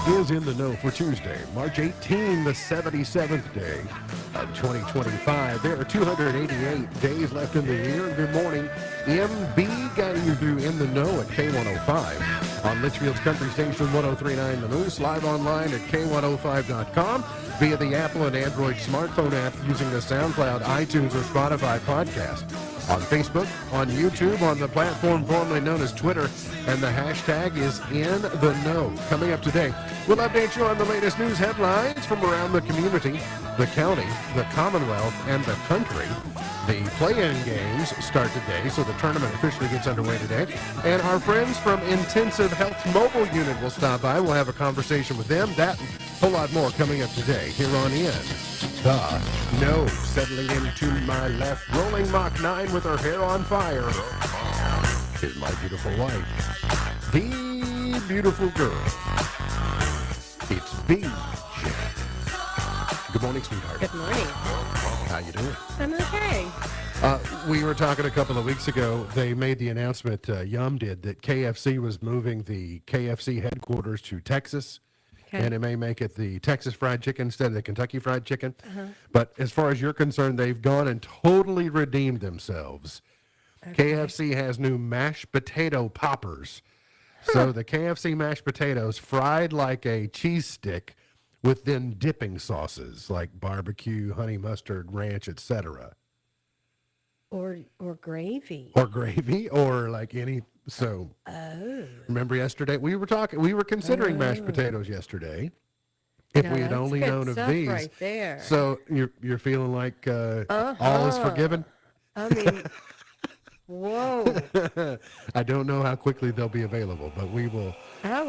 is In the Know for Tuesday, March 18, the 77th day of 2025. There are 288 days left in the year. Good morning. MB guiding you through In the Know at K105 on Litchfield's Country Station 1039 The Moose, live online at K105.com via the Apple and Android smartphone app using the SoundCloud, iTunes, or Spotify podcast. On Facebook, on YouTube, on the platform formerly known as Twitter, and the hashtag is In the Know. Coming up today, we'll update you on the latest news headlines from around the community, the county, the Commonwealth, and the country. The play-in games start today, so the tournament officially gets underway today. And our friends from Intensive Health Mobile Unit will stop by. We'll have a conversation with them. That and a whole lot more coming up today here on In the Know. Settling into my left, rolling Mach 9 with her hair on fire, is my beautiful wife, the beautiful girl. It's BJ. Good morning, sweetheart. Good morning. How you doing? I'm okay. We were talking a couple of weeks ago. They made the announcement, Yum did, that KFC was moving the KFC headquarters to Texas. Okay. And it may make it the Texas Fried Chicken instead of the Kentucky Fried Chicken. But as far as you're concerned, they've gone and totally redeemed themselves. Okay. KFC has new mashed potato poppers. So the KFC mashed potatoes fried like a cheese stick with then dipping sauces like barbecue, honey mustard, ranch, etc. Or gravy. Or gravy, or like any. So remember yesterday we were considering mashed potatoes yesterday. If Now we had that's only good known of stuff these. right there. So you're feeling like all is forgiven? I mean, whoa. I don't know how quickly they'll be available, but we will I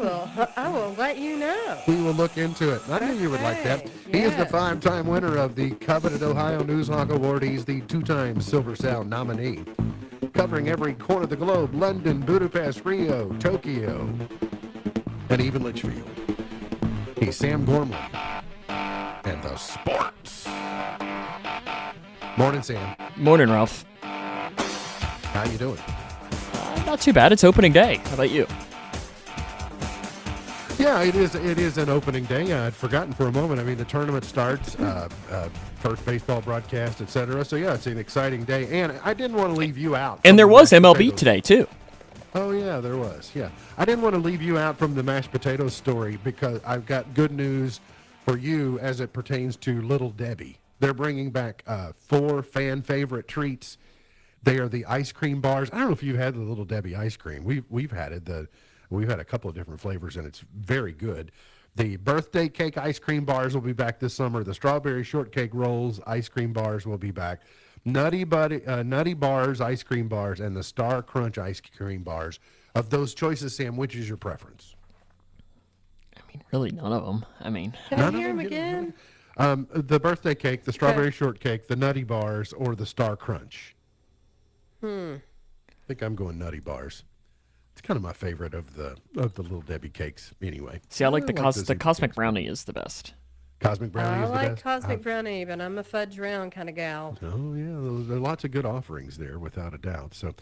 will let you know. look into it. I knew you would like that. Okay, He is the yes. 5-time winner of the coveted Ohio Newshawk Award. He's the 2-time Silver Sound nominee. Covering every corner of the globe, London, Budapest, Rio, Tokyo, and even Litchfield. He's Sam Gormley and the sports. Morning, Sam. Morning, Ralph. How you doing? Not too bad. It's opening day. How about you? Yeah, it is an opening day. I'd forgotten for a moment. I mean, the tournament starts, first baseball broadcast, etc. So, yeah, it's an exciting day. And I didn't want to leave you out. And there from the was mashed MLB potatoes. today, too. Oh, yeah, there was. Yeah. I didn't want to leave you out from the mashed potatoes story because I've got good news for you as it pertains to Little Debbie. They're bringing back 4 fan favorite treats. They are the ice cream bars. I don't know if you've had the Little Debbie ice cream. We've had it. We've had a couple of different flavors, and it's very good. The birthday cake ice cream bars will be back this summer. The strawberry shortcake rolls ice cream bars will be back. Nutty bars ice cream bars, and the Star Crunch ice cream bars. Of those choices, Sam, which is your preference? I mean, really, none of them. I mean, Can None I of hear him them again? The birthday cake, the strawberry shortcake, the nutty bars, or the Star Crunch. I think I'm going nutty bars. It's kind of my favorite of the Little Debbie cakes, anyway. see, I like the like those the cosmic cakes. brownie is the best. Cosmic brownie I is the like best. cosmic brownie, but I'm a fudge round kind of gal. Oh yeah, there are lots of good offerings there, without a doubt. So,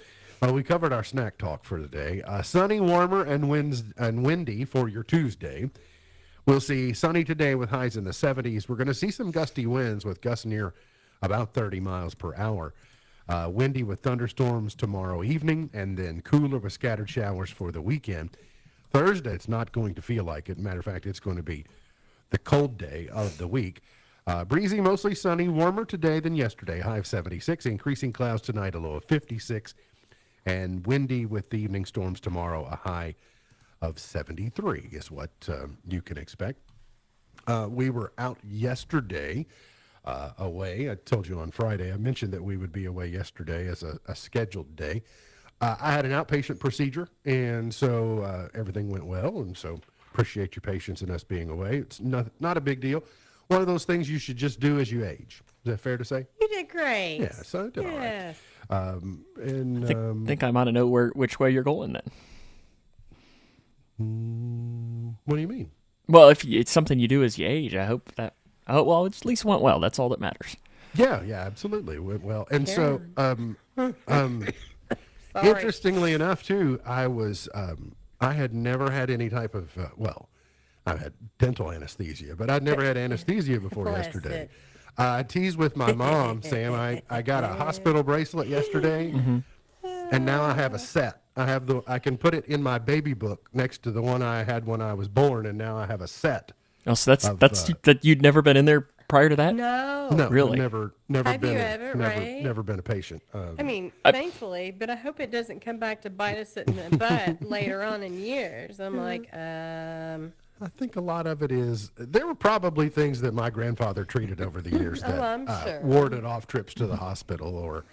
we covered our snack talk for the day. Sunny, warmer, and windy for your Tuesday. We'll see sunny today with highs in the 70s. We're going to see some gusty winds with gusts near about 30 miles per hour. Windy with thunderstorms tomorrow evening, and then cooler with scattered showers for the weekend. Thursday, it's not going to feel like it. Matter of fact, it's going to be the cold day of the week. Breezy, mostly sunny, warmer today than yesterday, high of 76. Increasing clouds tonight, a low of 56. And windy with the evening storms tomorrow, a high of 73 is what you can expect. We were out yesterday away. I told you on Friday, I mentioned that we would be away yesterday as a scheduled day. I had an outpatient procedure, and so everything went well, and so appreciate your patience in us being away. It's not a big deal. One of those things you should just do as you age. Is that fair to say? You did great. Yeah, so I did all right. Yes. And Think I might have know which way you're going then. what do you mean? Well, if it's something you do as you age, I hope well, it at least went well. That's all that matters. Yeah, absolutely. Well, and so Sorry. interestingly enough, too, I had never had any type of I had dental anesthesia, but I'd never had anesthesia before Bless yesterday. it. I teased with my mom, Sam. I got a hospital bracelet yesterday, and now I have a set. I can put it in my baby book next to the one I had when I was born, and now I have a set. Oh, so that's Of, that you'd never been in there prior to that? No. No, Really? I've never Have been you a, ever, never, Ray? never been a patient. I mean, I- thankfully, but I hope it doesn't come back to bite us in the butt later on in years. I'm like, I think a lot of it is there were probably things that my grandfather treated over the years that I'm sure. warded off trips to the hospital or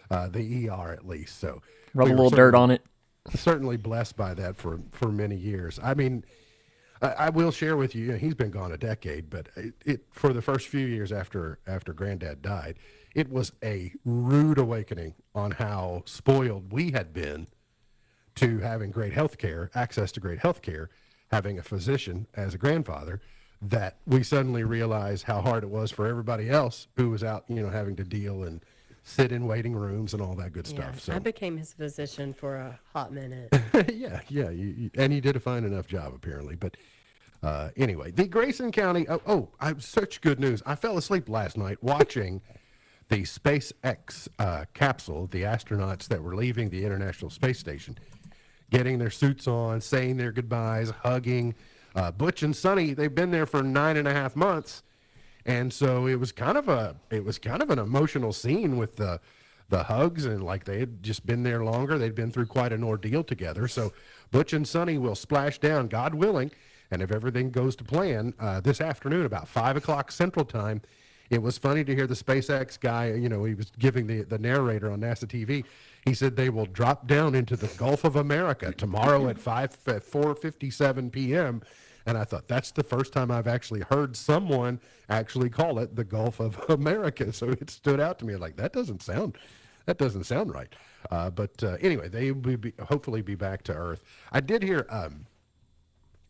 the ER at least. So Rub we a were little dirt on it. certainly blessed by that for many years. I mean, I will share with you, he's been gone a decade, but it for the first few years after Granddad died, it was a rude awakening on how spoiled we had been to having great health care, access to great health care, having a physician as a grandfather, that we suddenly realized how hard it was for everybody else who was out, having to deal and sit in waiting rooms and all that good yeah. stuff. So I became his physician for a hot minute. yeah, and you did a fine enough job apparently. But anyway, the Grayson County. I such good news. I fell asleep last night watching the SpaceX capsule. The astronauts that were leaving the International Space Station, getting their suits on, saying their goodbyes, hugging. Butch and Sonny, they've been there for 9.5 months. And so it was kind of an emotional scene with the hugs, and like they had just been there longer. They'd been through quite an ordeal together. So Butch and Sonny will splash down, God willing, and if everything goes to plan, this afternoon about 5 o'clock Central Time. It was funny to hear the SpaceX guy, he was giving the narrator on NASA TV. He said they will drop down into the Gulf of America tomorrow at 4:57 p.m. And I thought, that's the first time I've actually heard someone actually call it the Gulf of America. So it stood out to me like, that doesn't sound right. But anyway, they will hopefully be back to Earth. I did hear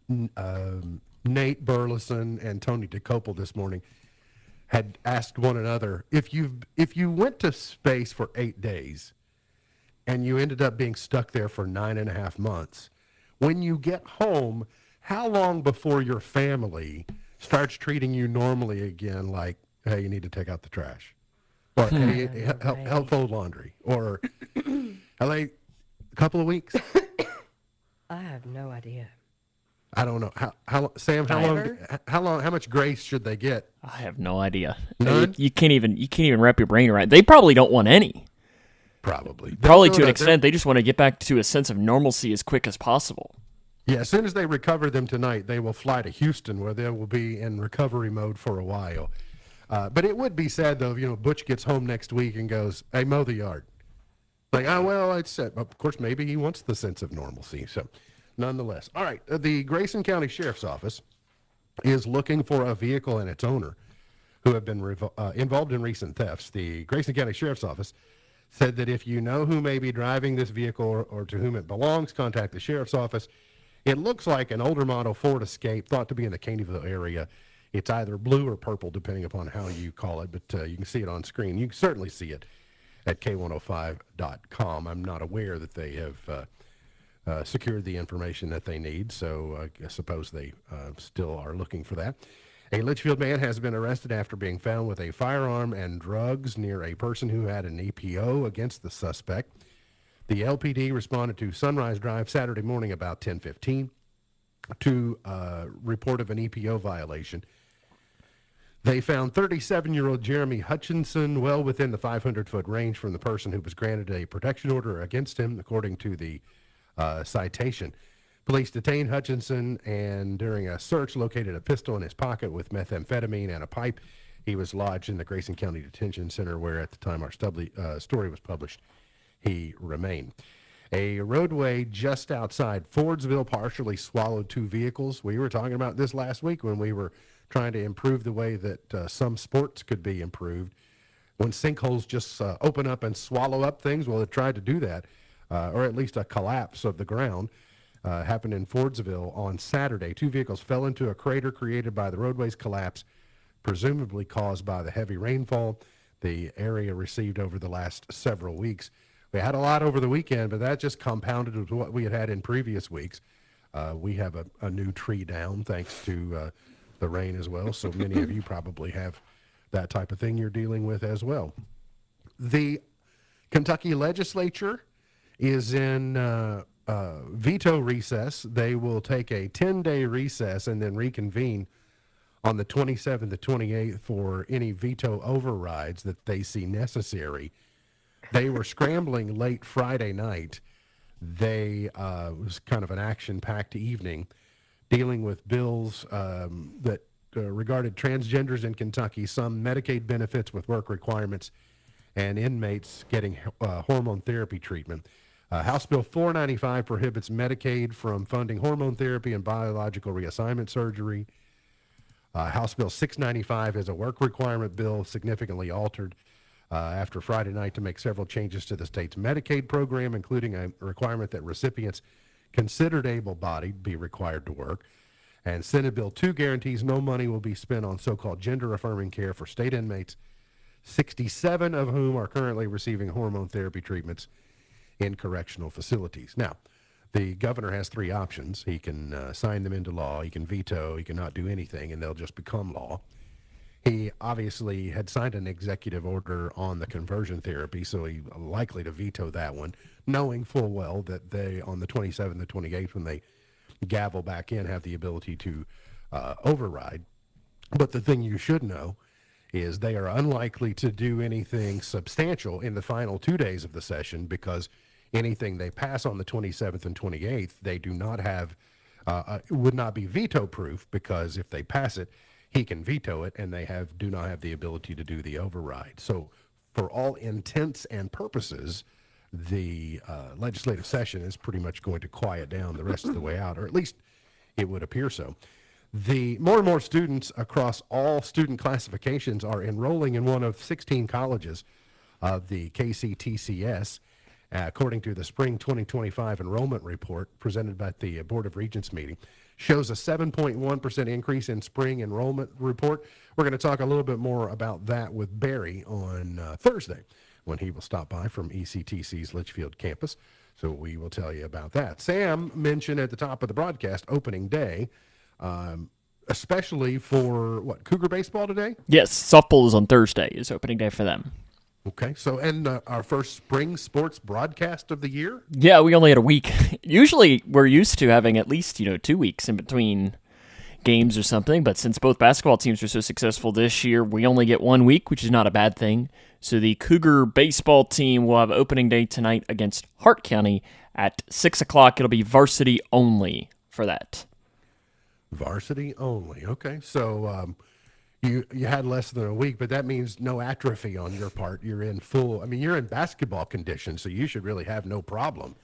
Nate Burleson and Tony DeCopel this morning had asked one another, if you went to space for 8 days and you ended up being stuck there for 9.5 months, when you get home, how long before your family starts treating you normally again, like, hey, you need to take out the trash, or hey, help fold laundry, or a couple of weeks? I have no idea. I don't know. How Sam, how much grace should they get? I have no idea. None? You can't even wrap your brain around. They probably don't want any. Probably To an extent, they just want to get back to a sense of normalcy as quick as possible. Yeah, as soon as they recover them tonight, they will fly to Houston, where they will be in recovery mode for a while. But it would be sad, though, if Butch gets home next week and goes, hey, mow the yard. Like, of course, maybe he wants the sense of normalcy. So, nonetheless. All right, the Grayson County Sheriff's Office is looking for a vehicle and its owner who have been involved in recent thefts. The Grayson County Sheriff's Office said that if you know who may be driving this vehicle or to whom it belongs, contact the Sheriff's Office. It looks like an older model Ford Escape, thought to be in the Caneyville area. It's either blue or purple, depending upon how you call it, but you can see it on screen. You can certainly see it at K105.com. I'm not aware that they have secured the information that they need, so I suppose they still are looking for that. A Litchfield man has been arrested after being found with a firearm and drugs near a person who had an EPO against the suspect. The LPD responded to Sunrise Drive Saturday morning about 10:15 to report of an EPO violation. They found 37-year-old Jeremy Hutchinson well within the 500-foot range from the person who was granted a protection order against him, according to the citation. Police detained Hutchinson and during a search located a pistol in his pocket with methamphetamine and a pipe. He was lodged in the Grayson County Detention Center, where at the time our story was published, he remained. A roadway just outside Fordsville partially swallowed 2 vehicles. We were talking about this last week when we were trying to improve the way that some sports could be improved. When sinkholes just open up and swallow up things, well, it tried to do that, or at least a collapse of the ground. Happened in Fordsville on Saturday. 2 vehicles fell into a crater created by the roadway's collapse, presumably caused by the heavy rainfall the area received over the last several weeks. We had a lot over the weekend, but that just compounded with what we had in previous weeks. We have a new tree down thanks to the rain as well. So many of you probably have that type of thing you're dealing with as well. The Kentucky legislature is in veto recess. They will take a 10-day recess and then reconvene on the 27th to 28th for any veto overrides that they see necessary. They were scrambling late Friday night. It was kind of an action-packed evening dealing with bills that regarded transgenders in Kentucky, some Medicaid benefits with work requirements, and inmates getting hormone therapy treatment. House Bill 495 prohibits Medicaid from funding hormone therapy and biological reassignment surgery. House Bill 695 is a work requirement bill significantly altered after Friday night to make several changes to the state's Medicaid program, including a requirement that recipients considered able-bodied be required to work. And Senate Bill 2 guarantees no money will be spent on so-called gender-affirming care for state inmates, 67 of whom are currently receiving hormone therapy treatments in correctional facilities. Now, the governor has three options. He can sign them into law, he can veto, he cannot do anything, and they'll just become law. He obviously had signed an executive order on the conversion therapy, so he's likely to veto that one, knowing full well that they, on the 27th and 28th, when they gavel back in, have the ability to override. But the thing you should know is they are unlikely to do anything substantial in the final 2 days of the session, because anything they pass on the 27th and 28th, they do not have, would not be veto proof, because if they pass it, he can veto it, and they do not have the ability to do the override. So for all intents and purposes, the legislative session is pretty much going to quiet down the rest of the way out, or at least it would appear so. More and more students across all student classifications are enrolling in one of 16 colleges of the KCTCS, according to the Spring 2025 enrollment report presented by the Board of Regents meeting. Shows a 7.1% increase in spring enrollment report. We're going to talk a little bit more about that with Barry on Thursday, when he will stop by from ECTC's Litchfield campus. So we will tell you about that. Sam mentioned at the top of the broadcast opening day, especially for Cougar baseball today? Yes, softball is on Thursday, is opening day for them. Okay, so and our first spring sports broadcast of the year? Yeah, we only had a week. Usually we're used to having at least, 2 weeks in between games or something, but since both basketball teams were so successful this year, we only get 1 week, which is not a bad thing. So the Cougar baseball team will have opening day tonight against Hart County at 6 o'clock. It'll be varsity only for that. Varsity only. Okay, so you had less than a week, but that means no atrophy on your part. You're in you're in basketball condition, so you should really have no problem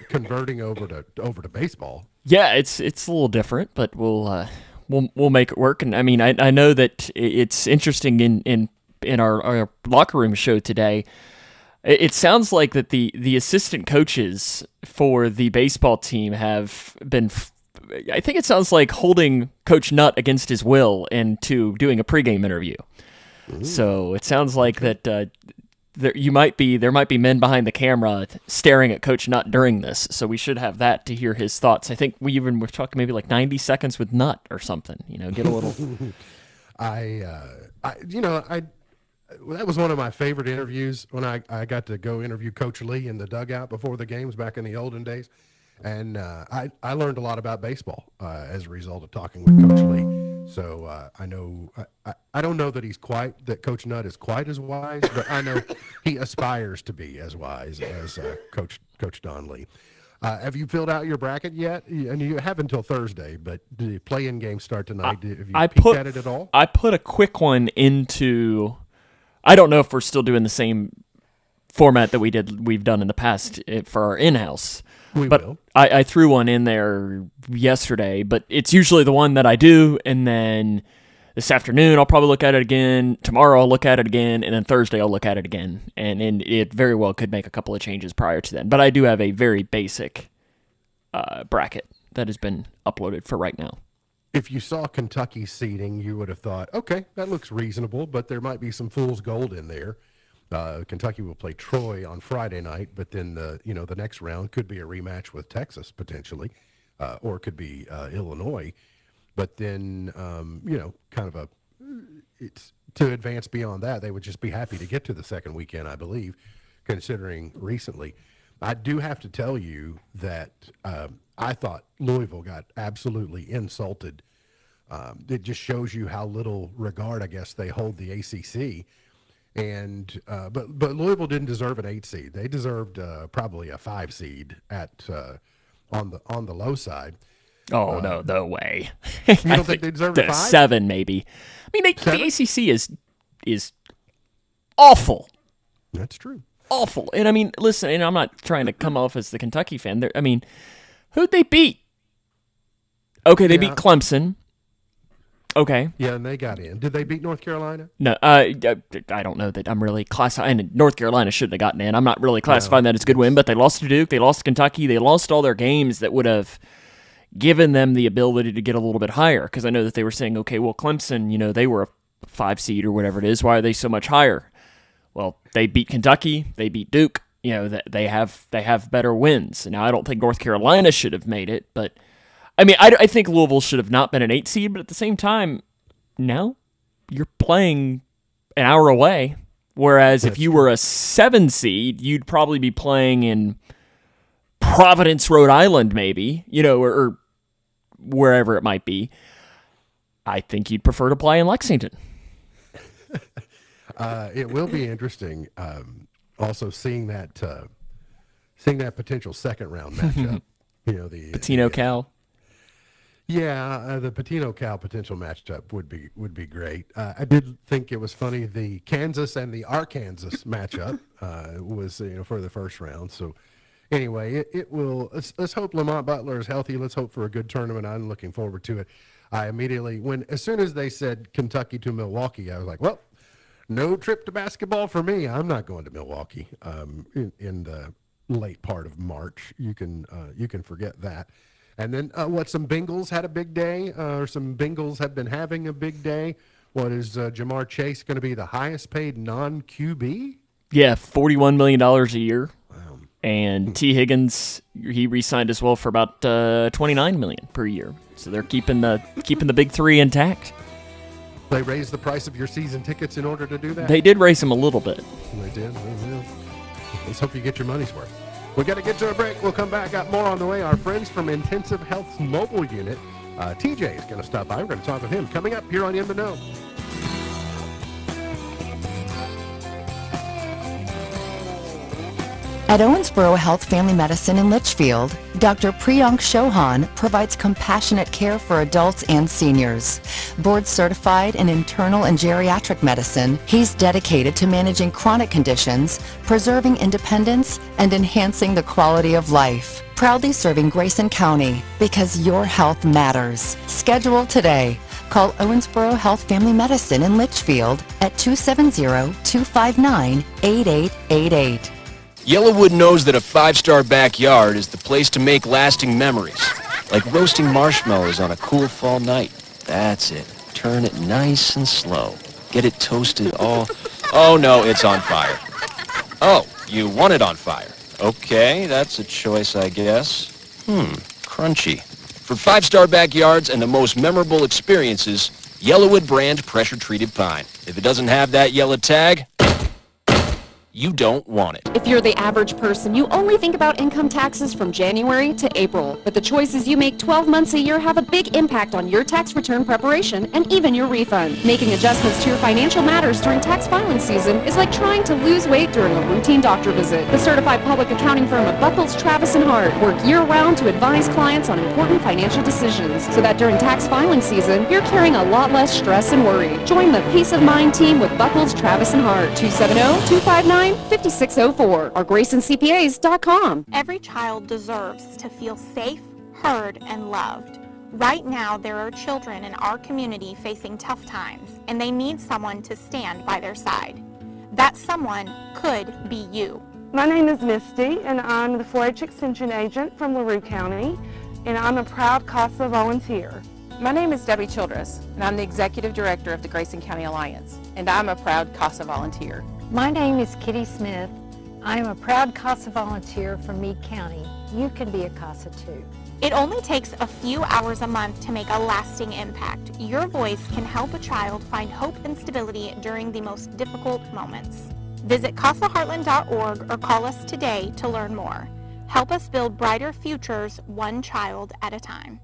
converting over to baseball. Yeah, it's a little different, but we'll make it work. And I mean, I know that it's interesting in our locker room show today. It sounds like that the assistant coaches for the baseball team have been. I think it sounds like holding Coach Nutt against his will into doing a pregame interview. Ooh. So it sounds like that there might be men behind the camera staring at Coach Nutt during this. So we should have that to hear his thoughts. I think we're talking maybe like 90 seconds with Nutt or something. Get a little. That was one of my favorite interviews when I got to go interview Coach Lee in the dugout before the games back in the olden days. And I learned a lot about baseball as a result of talking with Coach Lee. So I know I don't know that Coach Nutt is quite as wise, but I know he aspires to be as wise as Coach Don Lee. Have you filled out your bracket yet? And you have until Thursday, but the play-in games start tonight. Have you peeked at it at all? I put a quick one into. I don't know if we're still doing the same format that we've done in the past for our in-house. We will. I threw one in there yesterday, but it's usually the one that I do, and then this afternoon I'll probably look at it again. Tomorrow I'll look at it again, and then Thursday I'll look at it again. And it very well could make a couple of changes prior to then. But I do have a very basic bracket that has been uploaded for right now. If you saw Kentucky's seeding, you would have thought, okay, that looks reasonable, but there might be some fool's gold in there. Kentucky will play Troy on Friday night, but then the next round could be a rematch with Texas potentially. or it could be Illinois. But then, kind of it's to advance beyond that, they would just be happy to get to the second weekend, I believe, considering recently. I do have to tell you that I thought Louisville got absolutely insulted. It just shows you how little regard, I guess, they hold the ACC. And but Louisville didn't deserve an 8 seed. They deserved probably a 5 seed at on the low side. Oh no way! You don't think they deserve a 5? 7 maybe. I mean, the ACC is awful. That's true. Awful. And I mean, listen, and I'm not trying to come off as the Kentucky fan. I mean, who'd they beat? Okay, they beat Clemson. Okay. Yeah, and they got in. Did they beat North Carolina? No, I don't know that I'm really classifying. And North Carolina shouldn't have gotten in. I'm not really classifying that as a good win, but they lost to Duke. They lost to Kentucky. They lost all their games that would have given them the ability to get a little bit higher. Because I know that they were saying, okay, well, Clemson, they were a 5 seed or whatever it is. Why are they so much higher? Well, they beat Kentucky. They beat Duke. They have better wins. Now, I don't think North Carolina should have made it, but I mean, I think Louisville should have not been an 8 seed, but at the same time, now you're playing an hour away. Whereas if you were a 7 seed, you'd probably be playing in Providence, Rhode Island, maybe, or wherever it might be. I think you'd prefer to play in Lexington. It will be interesting. Also seeing that potential second round matchup. The Patino Cal. Yeah, the Patino-Cal potential matchup would be great. I did think it was funny. The Kansas and the Arkansas matchup was for the first round. So anyway, it will. Let's hope Lamont Butler is healthy. Let's hope for a good tournament. I'm looking forward to it. I immediately, as soon as they said Kentucky to Milwaukee, I was like, well, no trip to basketball for me. I'm not going to Milwaukee in the late part of March. You can forget that. And then some Bengals had a big day, or some Bengals have been having a big day. What is Jamar Chase going to be the highest paid non-QB? Yeah, $41 million a year. Wow. And T. Higgins, he re-signed as well for about $29 million per year. So they're keeping the big three intact. They raised the price of your season tickets in order to do that? They did raise them a little bit. They did? Well, let's hope you get your money's worth. We got to get to a break. We'll come back. Got more on the way. Our friends from Intensive Health's mobile unit, TJ, is going to stop by. We're going to talk with him coming up here on In the Know. At Owensboro Health Family Medicine in Litchfield, Dr. Priyank Chauhan provides compassionate care for adults and seniors. Board certified in internal and geriatric medicine, he's dedicated to managing chronic conditions, preserving independence, and enhancing the quality of life. Proudly serving Grayson County because your health matters. Schedule today. Call Owensboro Health Family Medicine in Litchfield at 270-259-8888. Yellowwood knows that a 5-star backyard is the place to make lasting memories. Like roasting marshmallows on a cool fall night. That's it. Turn it nice and slow. Get it toasted all... Oh no, it's on fire. Oh, you want it on fire. Okay, that's a choice, I guess. Crunchy. For 5-star backyards and the most memorable experiences, Yellowwood brand pressure-treated pine. If it doesn't have that yellow tag, you don't want it. If you're the average person, you only think about income taxes from January to April. But the choices you make 12 months a year have a big impact on your tax return preparation and even your refund. Making adjustments to your financial matters during tax filing season is like trying to lose weight during a routine doctor visit. The certified public accounting firm of Buckles, Travis & Hart work year-round to advise clients on important financial decisions so that during tax filing season, you're carrying a lot less stress and worry. Join the Peace of Mind team with Buckles, Travis & Hart, 270-259-5604 or GraysonCPAs.com. Every child deserves to feel safe, heard, and loved. Right now, there are children in our community facing tough times, and they need someone to stand by their side. That someone could be you. My name is Misty, and I'm the 4-H Extension Agent from LaRue County, and I'm a proud CASA volunteer. My name is Debbie Childress, and I'm the Executive Director of the Grayson County Alliance, and I'm a proud CASA volunteer. My name is Kitty Smith. I am a proud CASA volunteer from Meade County. You can be a CASA too. It only takes a few hours a month to make a lasting impact. Your voice can help a child find hope and stability during the most difficult moments. Visit CasaHeartland.org or call us today to learn more. Help us build brighter futures, one child at a time.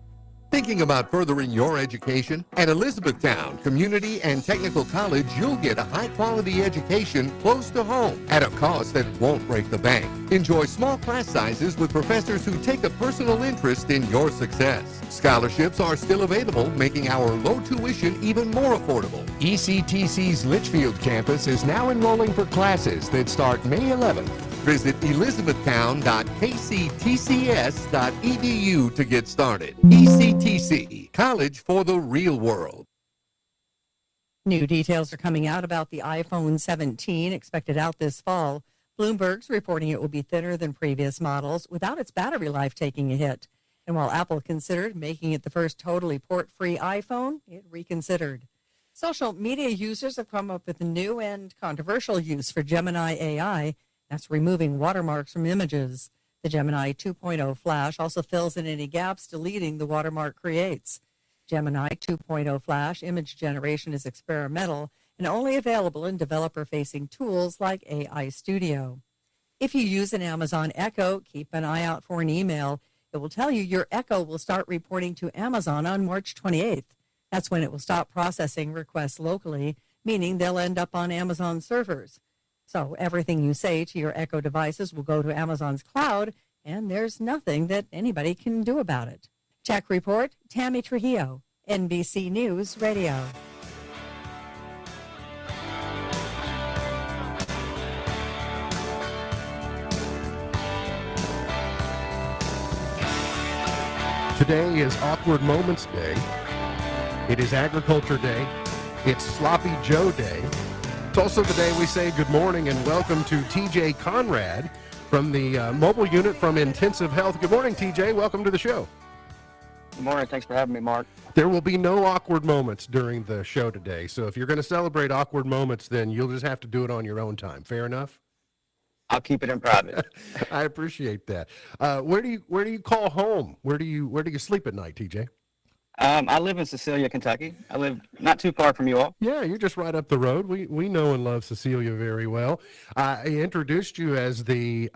Thinking about furthering your education? At Elizabethtown Community and Technical College, you'll get a high-quality education close to home at a cost that won't break the bank. Enjoy small class sizes with professors who take a personal interest in your success. Scholarships are still available, making our low tuition even more affordable. ECTC's Litchfield campus is now enrolling for classes that start May 11th. Visit elizabethtown.kctcs.edu to get started. ECTC, college for the real world. New details are coming out about the iPhone 17 expected out this fall. Bloomberg's reporting it will be thinner than previous models without its battery life taking a hit. And while Apple considered making it the first totally port-free iPhone, it reconsidered. Social media users have come up with a new and controversial use for Gemini AI. That's removing watermarks from images. The Gemini 2.0 Flash also fills in any gaps deleting the watermark creates. Gemini 2.0 Flash image generation is experimental and only available in developer-facing tools like AI Studio. If you use an Amazon Echo, keep an eye out for an email. It will tell you your Echo will start reporting to Amazon on March 28th. That's when it will stop processing requests locally, meaning they'll end up on Amazon servers. So everything you say to your Echo devices will go to Amazon's cloud, and there's nothing that anybody can do about it. Tech Report, Tammy Trujillo, NBC News Radio. Today is Awkward Moments Day. It is Agriculture Day. It's Sloppy Joe Day. It's also the day we say good morning and welcome to TJ Conrad from the mobile unit from Intensive Health. Good morning, TJ. Welcome to the show. Good morning. Thanks for having me, Mark. There will be no awkward moments during the show today, so if you're going to celebrate awkward moments, then you'll just have to do it on your own time. Fair enough? I'll keep it in private. I appreciate that. Where do you call home? Where do you sleep at night, TJ? I live in Cecilia, Kentucky. I live not too far from you all. Yeah, you're just right up the road. We know and love Cecilia very well. I introduced you as the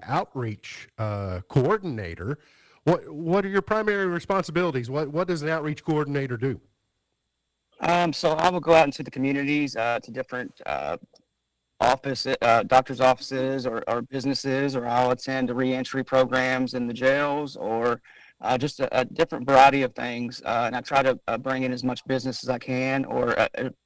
outreach coordinator. What are your primary responsibilities? What does an outreach coordinator do? So I will go out into the communities to different doctors' offices or businesses, or I'll attend the reentry programs in the jails, or just a different variety of things, and I try to bring in as much business as I can, or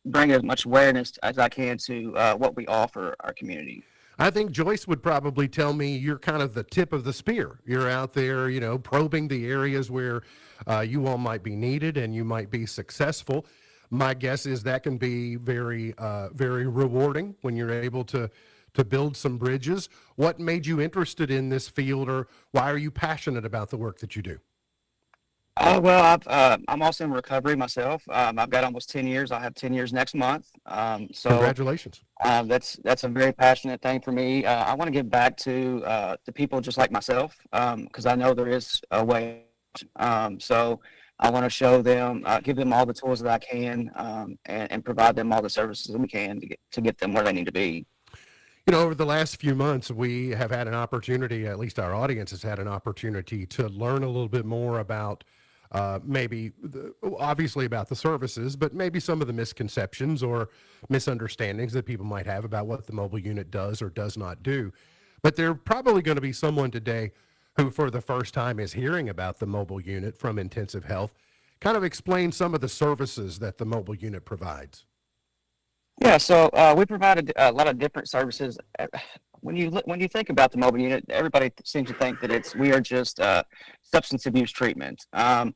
bring as much awareness as I can to what we offer our community. I think Joyce would probably tell me you're kind of the tip of the spear. You're out there, probing the areas where you all might be needed and you might be successful. My guess is that can be very, very rewarding when you're able to build some bridges. What made you interested in this field, or why are you passionate about the work that you do? Well, I'm also in recovery myself. I've got almost 10 years. I'll have 10 years next month. So congratulations. That's a very passionate thing for me. I want to give back to people just like myself, because I know there is a way. So I want to show them, give them all the tools that I can, and provide them all the services that we can to get them where they need to be. Over the last few months, we have had an opportunity, at least our audience has had an opportunity to learn a little bit more about obviously about the services, but maybe some of the misconceptions or misunderstandings that people might have about what the mobile unit does or does not do. But there's probably going to be someone today who for the first time is hearing about the mobile unit from Intensive Health. Kind of explain some of the services that the mobile unit provides. Yeah, so we provide a lot of different services. When you think about the mobile unit, everybody seems to think that we are just substance abuse treatment. I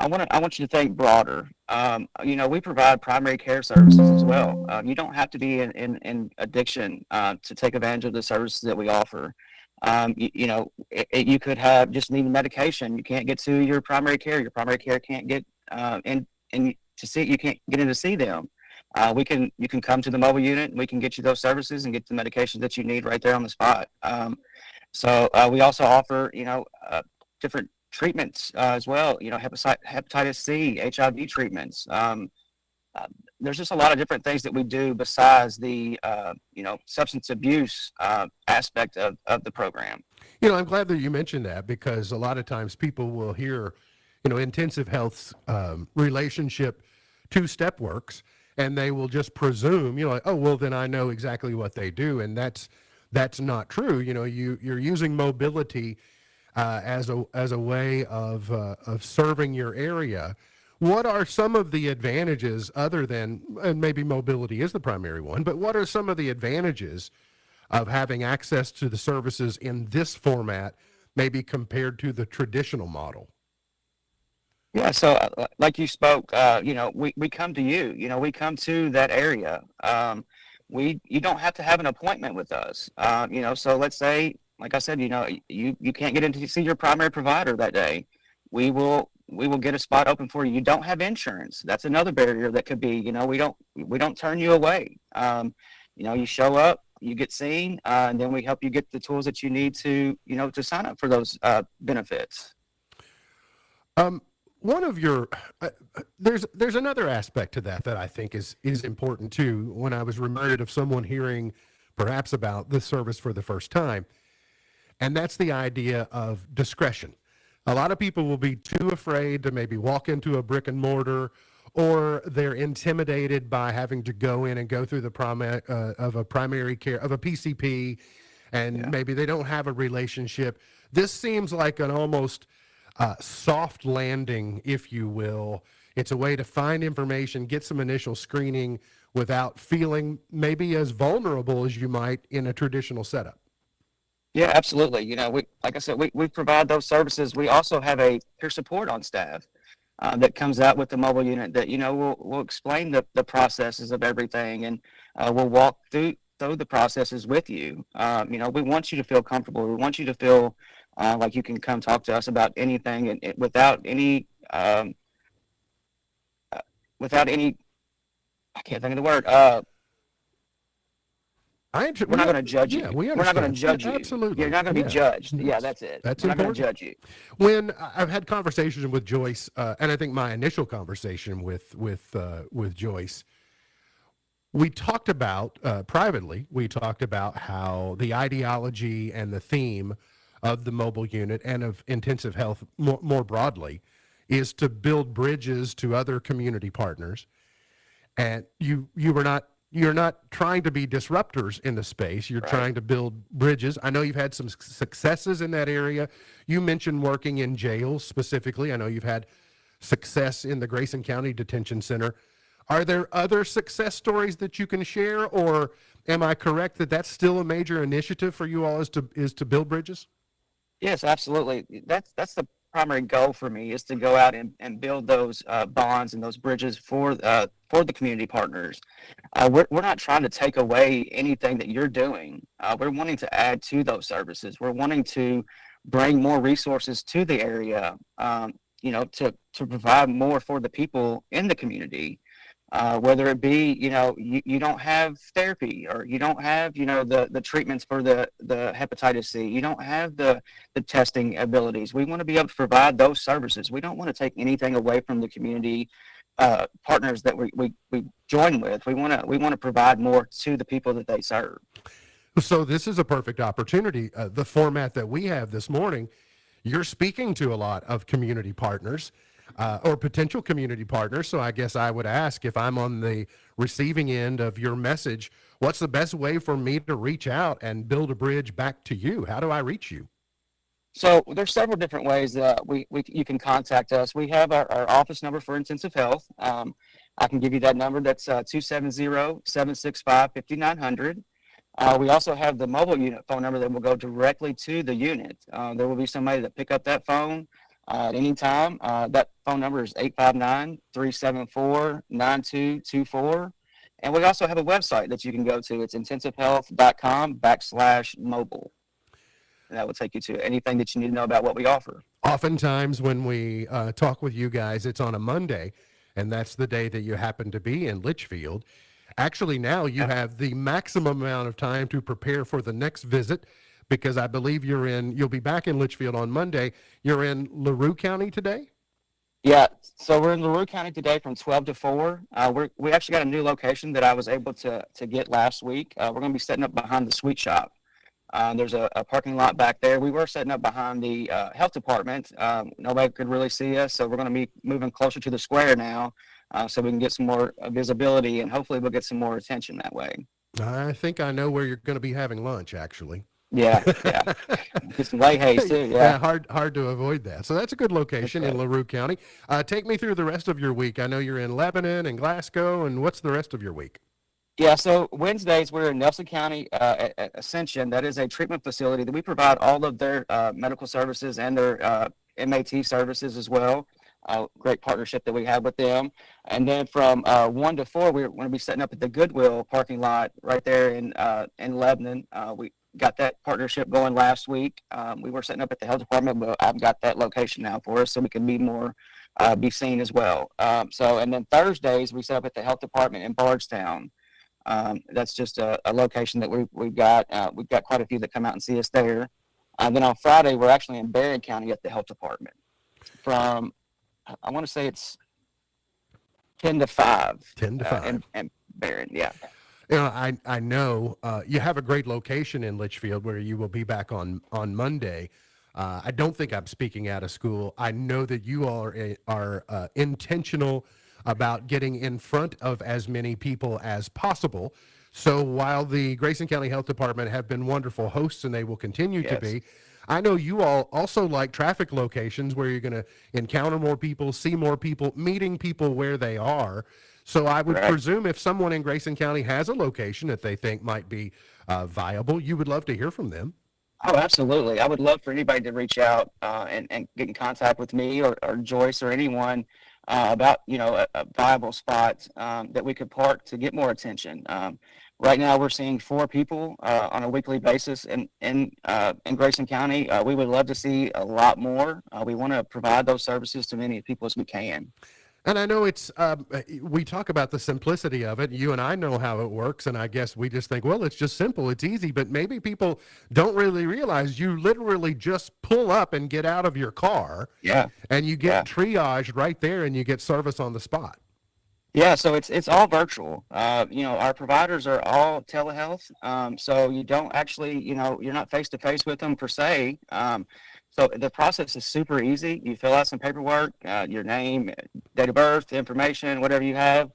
want you to think broader. We provide primary care services as well. You don't have to be in addiction to take advantage of the services that we offer. You could have just need medication. You can't get to your primary care. Your primary care can't get in to see. You can't get in to see them. You can come to the mobile unit and we can get you those services and get the medications that you need right there on the spot. So we also offer, different treatments as well. You know, hepatitis C, HIV treatments. There's just a lot of different things that we do besides the substance abuse aspect of the program. You know, I'm glad that you mentioned that, because a lot of times people will hear, intensive health's relationship to Step Works, and they will just presume, like, oh, well, then I know exactly what they do, and that's not true. You're using mobility as a way of serving your area. What are some of the advantages, other than, and maybe mobility is the primary one, but what are some of the advantages of having access to the services in this format, maybe compared to the traditional model? Yeah, so like you spoke, we come to you. We come to that area. You don't have to have an appointment with us. So let's say, like I said, you can't get in to see your primary provider that day. We will get a spot open for you. You don't have insurance. That's another barrier that could be. We don't turn you away. You show up, you get seen, and then we help you get the tools that you need to sign up for those benefits. One of your there's another aspect to that I think is important too. When I was reminded of someone hearing perhaps about this service for the first time, and that's the idea of discretion. A lot of people will be too afraid to maybe walk into a brick and mortar, or they're intimidated by having to go in and go through the of a primary care of a PCP, and maybe they don't have a relationship. This seems like an almost soft landing, if you will. It's a way to find information, get some initial screening without feeling maybe as vulnerable as you might in a traditional setup. Yeah, absolutely. Like I said, we provide those services. We also have a peer support on staff that comes out with the mobile unit that, will explain the processes of everything, and we'll walk through the processes with you. We want you to feel comfortable. We want you to feel like you can come talk to us about anything, and without any, I can't think of the word. We're not going to judge you. We're not going to judge you. Absolutely. You're not going to be judged. Yeah, that's it. That's We're important. not going to judge you. When I've had conversations with Joyce, and I think my initial conversation with Joyce, we talked about, privately, we talked about how the ideology and the theme of the mobile unit and of intensive health more broadly is to build bridges to other community partners. And you're not trying to be disruptors in the space. You're trying to build bridges. I know you've had some successes in that area. You mentioned working in jails specifically. I know you've had success in the Grayson County Detention Center. Are there other success stories that you can share, or am I correct that that's still a major initiative for you all is to build bridges? Yes, absolutely. That's the primary goal for me, is to go out and build those bonds and those bridges for the community partners. We're not trying to take away anything that you're doing. We're wanting to add to those services. We're wanting to bring more resources to the area, to provide more for the people in the community. Whether it be, you don't have therapy, or you don't have, the treatments for the hepatitis C, you don't have the testing abilities. We want to be able to provide those services. We don't want to take anything away from the community partners that we join with. We want to provide more to the people that they serve. So this is a perfect opportunity. The format that we have this morning, you're speaking to a lot of community partners. Or potential community partners. So I guess I would ask, if I'm on the receiving end of your message, what's the best way for me to reach out and build a bridge back to you? How do I reach you? So there's several different ways that you can contact us. We have our office number for intensive health. I can give you that number. That's 270-765-5900. We also have the mobile unit phone number that will go directly to the unit. There will be somebody that pick up that phone at any time. That phone number is 859-374-9224. And we also have a website that you can go to. It's intensivehealth.com/mobile. And that will take you to anything that you need to know about what we offer. Oftentimes when we talk with you guys, it's on a Monday, and that's the day that you happen to be in Litchfield. Actually, now you have the maximum amount of time to prepare for the next visit, because I believe you'll be back in Litchfield on Monday. You're in LaRue County today? Yeah, so we're in LaRue County today from 12 to 4. We actually got a new location that I was able to get last week. We're going to be setting up behind the sweet shop. There's a parking lot back there. We were setting up behind the health department. Nobody could really see us, so we're going to be moving closer to the square now, so we can get some more visibility, and hopefully we'll get some more attention that way. I think I know where you're going to be having lunch, actually. Yeah. Get some lay haze too. Yeah, hard to avoid that. So that's a good location in LaRue County. Take me through the rest of your week. I know you're in Lebanon and Glasgow, and what's the rest of your week? Yeah, so Wednesdays we're in Nelson County at Ascension. That is a treatment facility that we provide all of their medical services and their MAT services as well. Great partnership that we have with them. And then from 1 to 4, we're going to be setting up at the Goodwill parking lot right there in Lebanon. We got that partnership going last week. We were setting up at the health department, but I've got that location now for us so we can be seen as well. And then Thursdays we set up at the health department in Bardstown. That's just a location that we've got. We've got quite a few that come out and see us there. Then on Friday we're actually in Berrien County at the health department from, I want to say it's 10 to 5. 10 to 5. And Berrien, yeah. You know, I know you have a great location in Litchfield where you will be back on Monday. I don't think I'm speaking out of school. I know that you all are intentional about getting in front of as many people as possible. So while the Grayson County Health Department have been wonderful hosts, and they will continue to be, I know you all also like traffic locations where you're going to encounter more people, see more people, meeting people where they are. So I would presume if someone in Grayson County has a location that they think might be viable, you would love to hear from them. Oh, absolutely. I would love for anybody to reach out and get in contact with me or Joyce or anyone about, a viable spot that we could park to get more attention. Right now we're seeing 4 people on a weekly basis in Grayson County. We would love to see a lot more. We want to provide those services to many people as we can. And I know it's, we talk about the simplicity of it. You and I know how it works, and I guess we just think, well, it's just simple, it's easy, but maybe people don't really realize you literally just pull up and get out of your car. Yeah. And you get triaged right there, and you get service on the spot. Yeah, so it's all virtual. Our providers are all telehealth, so you don't actually, you're not face-to-face with them per se. So the process is super easy. You fill out some paperwork, your name, date of birth, information, whatever you have,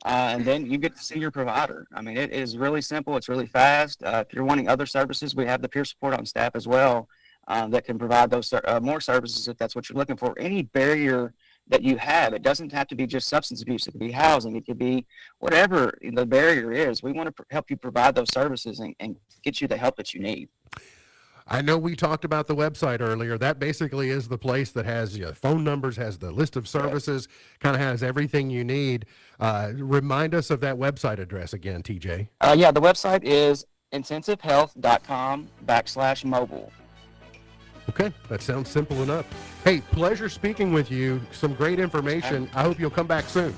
and then you get to see your provider. I mean, it is really simple. It's really fast. If you're wanting other services, we have the peer support on staff as well that can provide those more services if that's what you're looking for. Any barrier that you have, it doesn't have to be just substance abuse. It could be housing. It could be whatever the barrier is. We want to help you provide those services and get you the help that you need. I know we talked about the website earlier. That basically is the place that has your phone numbers, has the list of services, kind of has everything you need. Remind us of that website address again, TJ. Yeah, the website is intensivehealth.com/mobile. Okay, that sounds simple enough. Hey, pleasure speaking with you. Some great information. I hope you'll come back soon.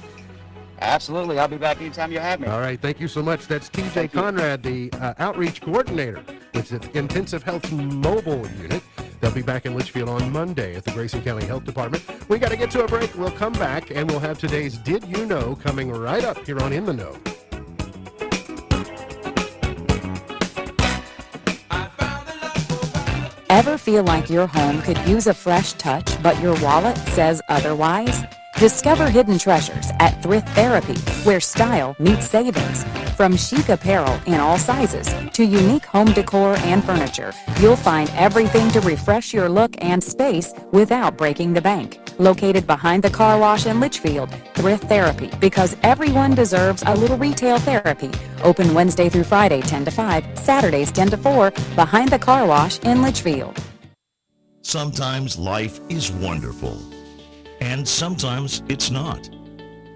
Absolutely. I'll be back anytime you have me. All right. Thank you so much. That's TJ Conrad, the outreach coordinator with the Intensive Health Mobile Unit. They'll be back in Litchfield on Monday at the Grayson County Health Department. We got to get to a break. We'll come back, and we'll have today's Did You Know coming right up here on In the Know. Ever feel like your home could use a fresh touch, but your wallet says otherwise? Discover hidden treasures at Thrift Therapy, where style meets savings. From chic apparel in all sizes to unique home decor and furniture, you'll find everything to refresh your look and space without breaking the bank. Located behind the car wash in Litchfield, Thrift Therapy, because everyone deserves a little retail therapy. Open Wednesday through Friday 10 to 5, Saturdays 10 to 4, behind the car wash in Litchfield. Sometimes life is wonderful, and sometimes it's not.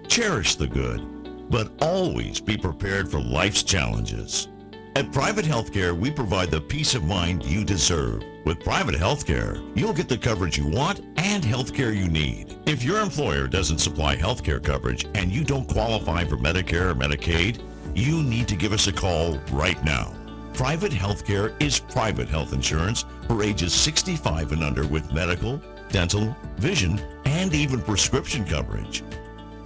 Cherish the good, but always be prepared for life's challenges. At Private Healthcare, we provide the peace of mind you deserve. With Private Healthcare, you'll get the coverage you want and healthcare you need. If your employer doesn't supply healthcare coverage and you don't qualify for Medicare or Medicaid, you need to give us a call right now. Private healthcare is private health insurance for ages 65 and under with medical, dental, vision, and even prescription coverage.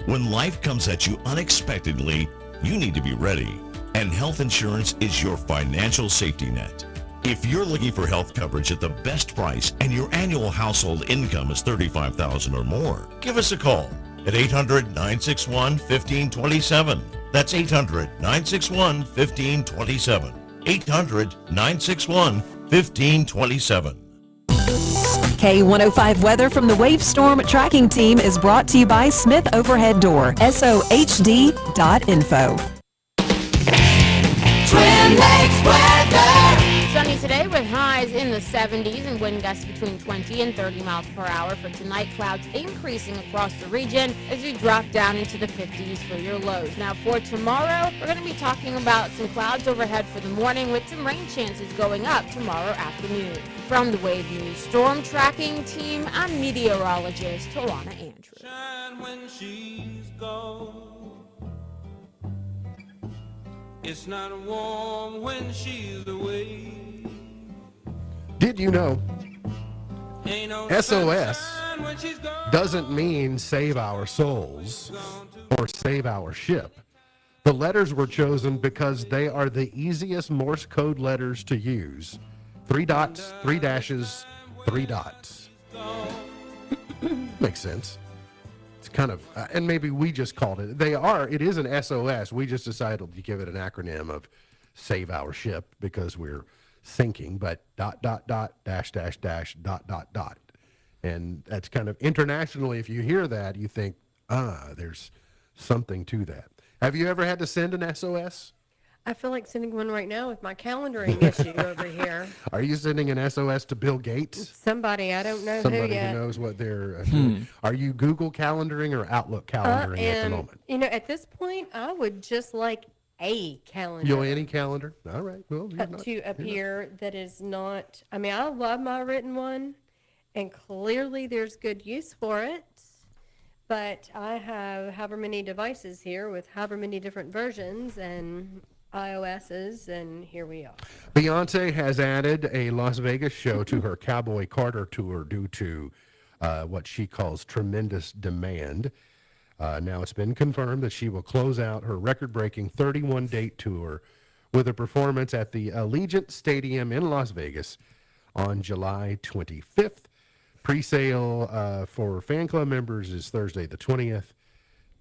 When life comes at you unexpectedly, you need to be ready, and health insurance is your financial safety net. If you're looking for health coverage at the best price and your annual household income is $35,000 or more, give us a call at 800-961-1527. That's 800-961-1527. 800-961-1527. K105 weather from the Wave Storm Tracking Team is brought to you by Smith Overhead Door, sohd.info. Twin Lakes weather. Sunny today with highs in the 70s and wind gusts between 20 and 30 miles per hour for tonight. Clouds increasing across the region as you drop down into the 50s for your lows. Now for tomorrow, we're going to be talking about some clouds overhead for the morning with some rain chances going up tomorrow afternoon. From the Wave News Storm Tracking Team, I'm meteorologist Tawana Andrews. Shine when she's gone. It's not warm when she's away. Did you know SOS doesn't mean save our souls or save our ship? The letters were chosen because they are the easiest Morse code letters to use. 3 dots, 3 dashes, 3 dots. Makes sense. It's kind of, and maybe we just called it. It is an SOS. We just decided to give it an acronym of save our ship because we're sinking, but ... dash, ... And that's kind of internationally, if you hear that, you think, there's something to that. Have you ever had to send an SOS? I feel like sending one right now with my calendaring issue over here. Are you sending an SOS to Bill Gates? Somebody, I don't know Somebody who yet. who knows what they're doing. Are you Google calendaring or Outlook calendaring at the moment? You know, at this point, I would just like a calendar. You know, any calendar? All right. Well, To appear that is not, I mean, I love my written one, and clearly there's good use for it. But I have however many devices here with however many different versions and iOS's, and here we are. Beyonce has added a Las Vegas show to her Cowboy Carter tour due to what she calls tremendous demand. Now it's been confirmed that she will close out her record-breaking 31-date tour with a performance at the Allegiant Stadium in Las Vegas on July 25th. Pre-sale for fan club members is Thursday the 20th.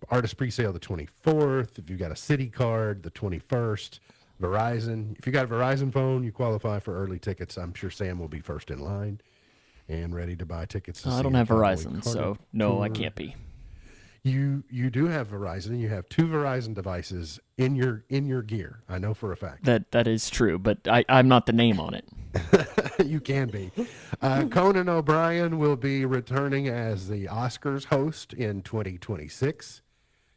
Artist pre-sale the 24th. If you've got a City card, the 21st. Verizon. If you got a Verizon phone, you qualify for early tickets. I'm sure Sam will be first in line and ready to buy tickets. I don't have Verizon, so no, I can't be. You do have Verizon. You have 2 Verizon devices in your gear. I know for a fact. That is true, but I'm not the name on it. You can be. Conan O'Brien will be returning as the Oscars host in 2026.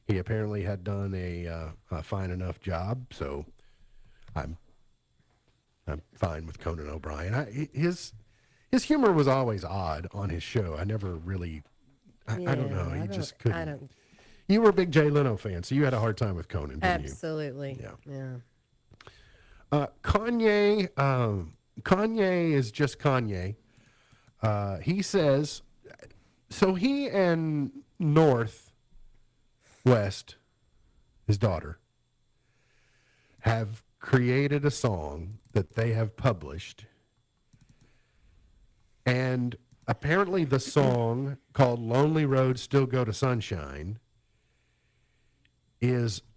He apparently had done a fine enough job, so I'm fine with Conan O'Brien. His humor was always odd on his show. I never really, I don't know. He just couldn't. You were a big Jay Leno fan, so you had a hard time with Conan, didn't you? Absolutely. Yeah. Kanye is just Kanye. He says, so he and Northwest, his daughter, have created a song that they have published. And apparently the song called Lonely Road Still Go to Sunshine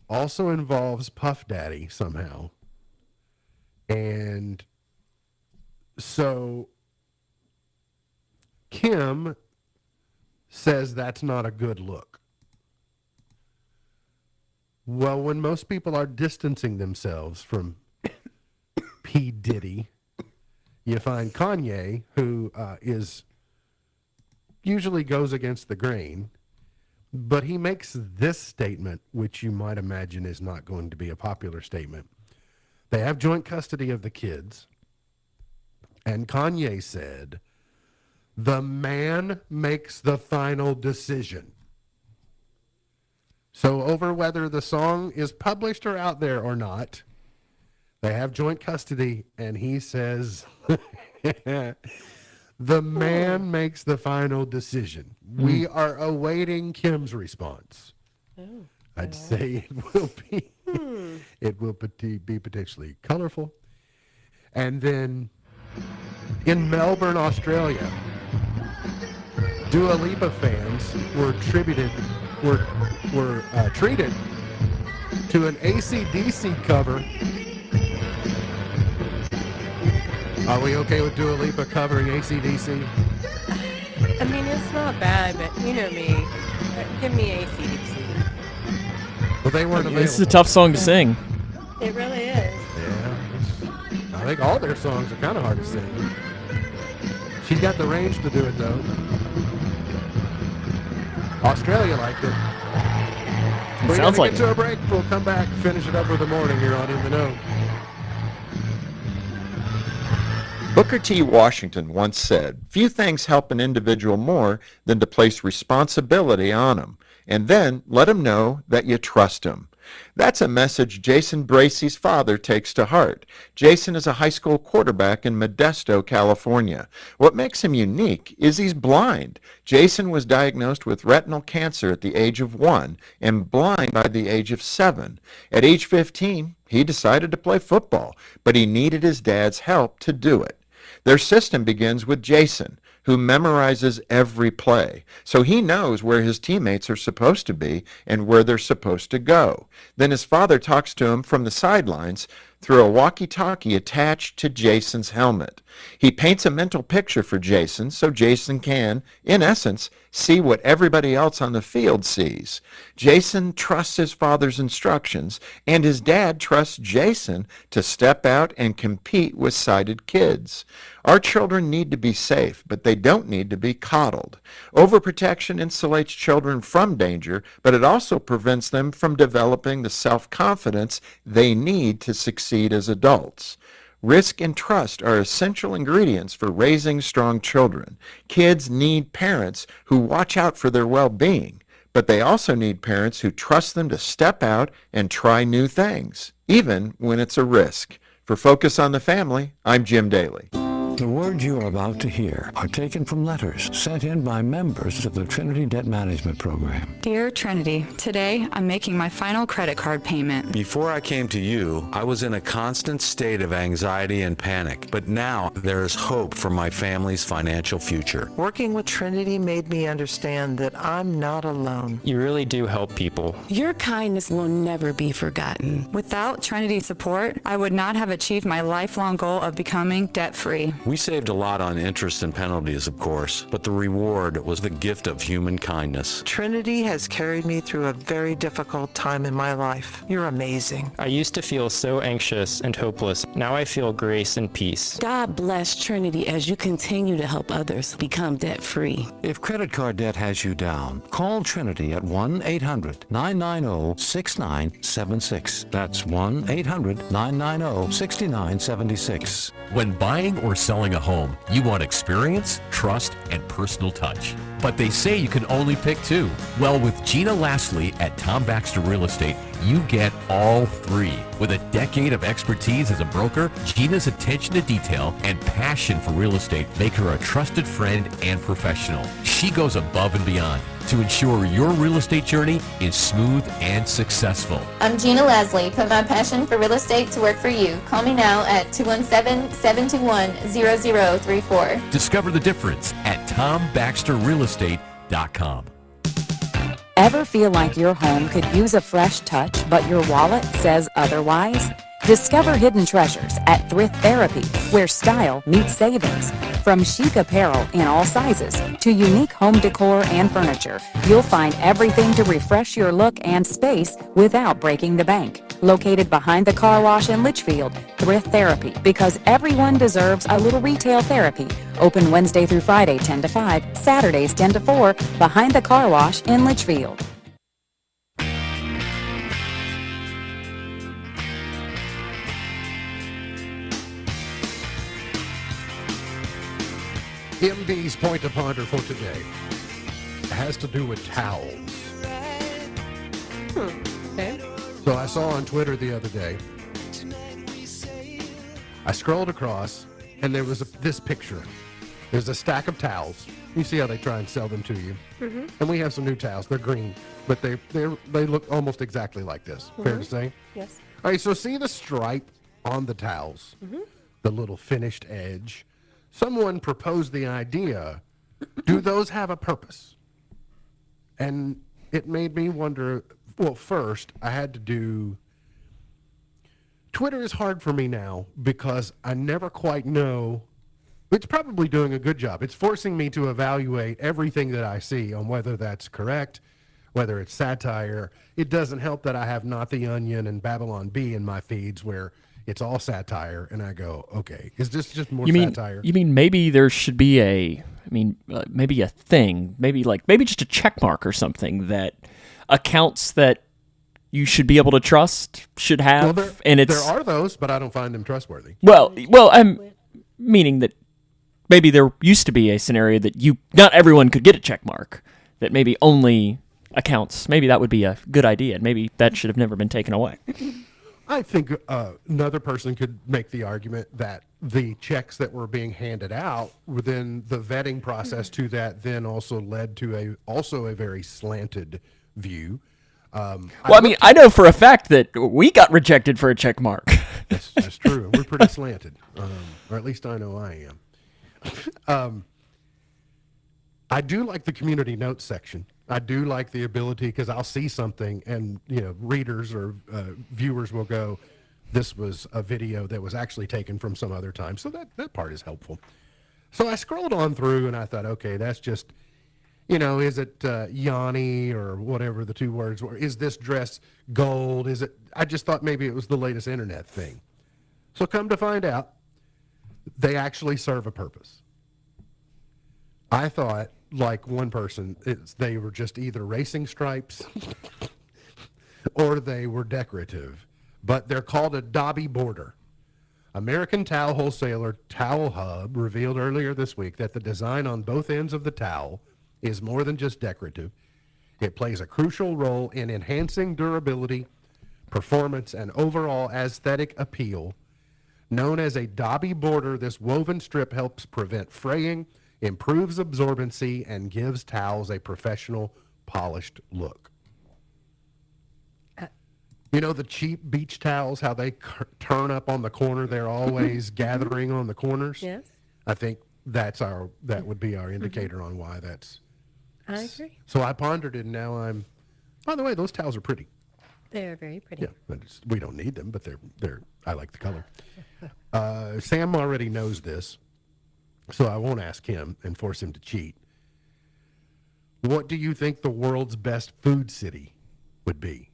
also involves Puff Daddy somehow. And so Kim says that's not a good look. Well, when most people are distancing themselves from P. Diddy, you find Kanye, who usually goes against the grain, but he makes this statement, which you might imagine is not going to be a popular statement. They have joint custody of the kids, and Kanye said, "The man makes the final decision." So over whether the song is published or out there or not, They have joint custody, and he says the man makes the final decision. We are awaiting Kim's response. I'd say it will be be potentially colorful. And then in Melbourne, Australia, Dua Lipa fans were treated to an AC/DC cover. Are we okay with Dua Lipa covering AC/DC? I mean, it's not bad, but you know me. Give me AC/DC. Well, they weren't available. This is a tough song to sing. It really is. Yeah. I think all their songs are kind of hard to sing. She's got the range to do it, though. Australia liked it. We're Sounds gonna like get to a break. We'll come back, finish it up for the morning here on In the Know. Booker T. Washington once said, "Few things help an individual more than to place responsibility on him, and then let him know that you trust him." That's a message Jason Bracey's father takes to heart. Jason is a high school quarterback in Modesto, California. What makes him unique is he's blind. Jason was diagnosed with retinal cancer at the age of 1 and blind by the age of 7. At age 15, he decided to play football, but he needed his dad's help to do it. Their system begins with Jason, who memorizes every play, so he knows where his teammates are supposed to be and where they're supposed to go. Then his father talks to him from the sidelines through a walkie-talkie attached to Jason's helmet. He paints a mental picture for Jason so Jason can, in essence, see what everybody else on the field sees. Jason trusts his father's instructions, and his dad trusts Jason to step out and compete with sighted kids. Our children need to be safe, but they don't need to be coddled. Overprotection insulates children from danger, but it also prevents them from developing the self-confidence they need to succeed as adults. Risk and trust are essential ingredients for raising strong children. Kids need parents who watch out for their well-being, but they also need parents who trust them to step out and try new things, even when it's a risk. For Focus on the Family, I'm Jim Daly. The words you are about to hear are taken from letters sent in by members of the Trinity Debt Management Program. Dear Trinity, today I'm making my final credit card payment. Before I came to you, I was in a constant state of anxiety and panic, but now there is hope for my family's financial future. Working with Trinity made me understand that I'm not alone. You really do help people. Your kindness will never be forgotten. Without Trinity's support, I would not have achieved my lifelong goal of becoming debt-free. We saved a lot on interest and penalties, of course, but the reward was the gift of human kindness. Trinity has carried me through a very difficult time in my life. You're amazing. I used to feel so anxious and hopeless. Now I feel grace and peace. God bless Trinity as you continue to help others become debt-free. If credit card debt has you down, call Trinity at 1-800-990-6976. That's 1-800-990-6976. When buying or selling a home, you want experience, trust, and personal touch. But they say you can only pick two. Well, with Gina Lastly at Tom Baxter Real Estate, you get all three. With a decade of expertise as a broker, Gina's attention to detail and passion for real estate make her a trusted friend and professional. She goes above and beyond to ensure your real estate journey is smooth and successful. I'm Gina Leslie. Put my passion for real estate to work for you. Call me now at 217-721-0034. Discover the difference at TomBaxterRealEstate.com. Ever feel like your home could use a fresh touch, but your wallet says otherwise? Discover hidden treasures at Thrift Therapy, where style meets savings. From chic apparel in all sizes to unique home decor and furniture, you'll find everything to refresh your look and space without breaking the bank. Located behind the car wash in Litchfield, Thrift Therapy, because everyone deserves a little retail therapy. Open Wednesday through Friday 10 to 5, Saturdays 10 to 4, behind the car wash in Litchfield. MB's point to ponder for today has to do with towels. Okay. So I saw on Twitter the other day I scrolled across, and there was this picture. There's a stack of towels. You see how they try and sell them to you. Mhm. And we have some new towels. They're green, but they look almost exactly like this. Fair to say? Yes. All right, so see the stripe on the towels, the little finished edge. Someone proposed the idea, do those have a purpose? And it made me wonder, well, first, I had to do... Twitter is hard for me now because I never quite know. It's probably doing a good job. It's forcing me to evaluate everything that I see on whether that's correct, whether it's satire. It doesn't help that I have Not the Onion and Babylon Bee in my feeds where it's all satire, and I go, okay, is this just more satire? You mean maybe there should be maybe a thing, maybe just a check mark or something that accounts that you should be able to trust should have, Well, and there are those, but I don't find them trustworthy. Well, I'm meaning that maybe there used to be a scenario that not everyone could get a check mark, that maybe only accounts. Maybe that would be a good idea, and maybe that should have never been taken away. I think another person could make the argument that the checks that were being handed out within the vetting process to that then also led to a very slanted view. I know for a fact that we got rejected for a check mark. That's true. We're pretty slanted, or at least I know I am. I do like the community notes section. I do like the ability, because I'll see something and readers or viewers will go, this was a video that was actually taken from some other time. So that part is helpful. So I scrolled on through and I thought, okay, that's just, is it Yanni or whatever the two words were? Is this dress gold? I just thought maybe it was the latest internet thing. So come to find out, they actually serve a purpose. I thought, like one person, they were just either racing stripes or they were decorative, but they're called a Dobby border. American towel wholesaler Towel Hub revealed earlier this week that the design on both ends of the towel is more than just decorative. It plays a crucial role in enhancing durability, performance, and overall aesthetic appeal. Known as a Dobby border, this woven strip helps prevent fraying, improves absorbency, and gives towels a professional, polished look. The cheap beach towels, how they turn up on the corner, they're always gathering on the corners. Yes. I think that would be our indicator on why that's... I agree. So I pondered it, and now by the way, those towels are pretty. They're very pretty. Yeah, but we don't need them, but they're I like the color. Sam already knows this, so I won't ask him and force him to cheat. What do you think the world's best food city would be?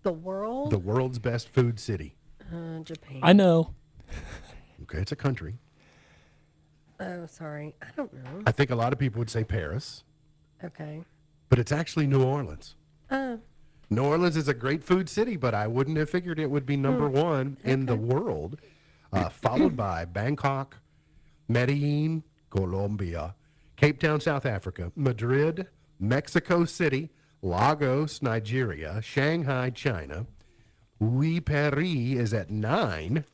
The world? The world's best food city. Japan. I know. Okay, it's a country. Oh, sorry. I don't know. I think a lot of people would say Paris. Okay. But it's actually New Orleans. Oh. New Orleans is a great food city, but I wouldn't have figured it would be number one in the world, followed by Bangkok, Medellin, Colombia, Cape Town, South Africa, Madrid, Mexico City, Lagos, Nigeria, Shanghai, China. Paris is at 9.